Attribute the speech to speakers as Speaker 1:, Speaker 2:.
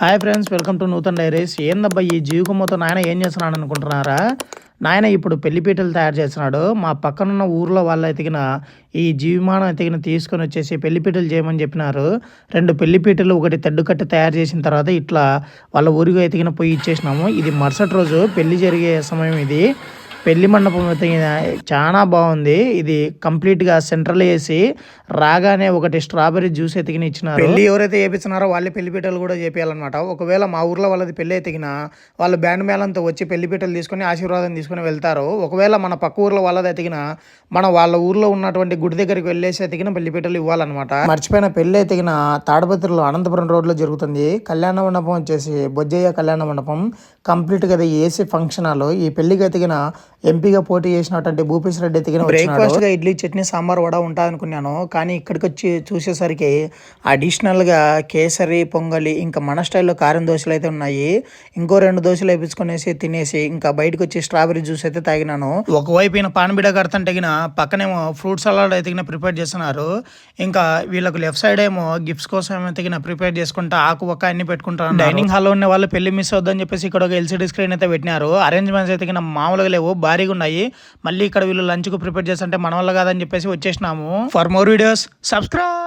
Speaker 1: Hi friends, welcome to Nutan diaries. ఏందబ్బా ఈ జీవికమ్మతో నాయన ఏం చేస్తున్నాడు అనుకుంటున్నారా? నాయన ఇప్పుడు పెళ్లిపీటలు తయారు చేస్తున్నాడు. మా పక్కనున్న ఊర్లో వాళ్ళు ఎతికిన ఈ జీవిమానం ఎతికిన తీసుకొని వచ్చేసి పెళ్లిపీటలు చేయమని చెప్పినారు. 2 పెళ్లిపీటలు, ఒకటి తెడ్డు కట్టి తయారు చేసిన తర్వాత ఇట్లా వాళ్ళ ఊరిగా ఎతికిన పొయ్యి ఇచ్చేసినాము. ఇది మరుసటి రోజు పెళ్లి జరిగే సమయం. ఇది పెళ్లి మండపం ఎతికిన చాలా బాగుంది. ఇది కంప్లీట్గా సెంట్రల్ వేసి రాగానే ఒకటి స్ట్రాబెర్రీ జ్యూస్ ఎతికిన ఇచ్చినారు. పెళ్లి ఎవరైతే చేపిస్తున్నారో వాళ్ళే పెళ్లిపీటలు కూడా చేపియాలన్నమాట. ఒకవేళ మా ఊర్లో వాళ్ళది పెళ్లి ఎతికిన వాళ్ళు బ్యాండ్ మేళంతో వచ్చి పెళ్లిపీటలు తీసుకొని ఆశీర్వాదం తీసుకొని వెళ్తారు. ఒకవేళ మన పక్క ఊర్లో వాళ్ళది ఎతికిన మన వాళ్ళ ఊర్లో ఉన్నటువంటి గుడి దగ్గరికి వెళ్ళేసి ఎతికిన పెళ్లిపీటలు ఇవ్వాలన్నమాట. మర్చిపోయిన పెళ్లి ఎతికిన తాడపత్రిలో అనంతపురం రోడ్లో జరుగుతుంది. కళ్యాణ మండపం వచ్చేసి బొజ్జయ్య కళ్యాణ మండపం. కంప్లీట్గా అది ఏసీ ఫంక్షన్ హాల్. ఈ పెళ్లికి ఎతికిన ఎంపీగా పోటీ చేసినటువంటి భూపేశ్ రెడ్డి ఎతికిన బ్రేక్ఫాస్ట్గా ఇడ్లీ, చట్నీ, సాంబార్, వడ ఉంటుంది అనుకున్నాను. కానీ ఇక్కడికి వచ్చి చూసేసరికి అడిషనల్గా కేసరి, పొంగలి, ఇంకా మన స్టైల్లో కారం దోశలు అయితే ఉన్నాయి. ఇంకో 2 దోశలు వేపించుకొనేసి తినేసి ఇంకా బయటకు వచ్చి స్ట్రాబెరీ జ్యూస్ అయితే తాగినాను. ఒకవైపు ఈయన పాన్బిడ కడతంటగిన పక్కనేమో ఫ్రూట్ సలాడ్ అయితే ప్రిపేర్ చేస్తున్నారు. ఇంకా వీళ్ళకు లెఫ్ట్ సైడ్ ఏమో గిఫ్ట్స్ కోసం అయితే ప్రిపేర్ చేసుకుంటా ఆకు ఒక్క అన్ని పెట్టుకుంటారు. డైనింగ్ హాల్లో ఉన్న వాళ్ళు పెళ్లి మిస్ అవుద్దని చెప్పేసి ఇక్కడ ఒక ఎల్సిడి స్క్రీన్ అయితే పెట్టినారు. అరేంజ్మెంట్స్ అయితే మామూలుగా లేవు, భారీగా ఉన్నాయి. మళ్ళీ ఇక్కడ వీళ్ళు లంచ్కు ప్రిపేర్ చేస్తుంటే మన వల్ల కాదని చెప్పేసి వచ్చేసినాము. For more videos subscribe.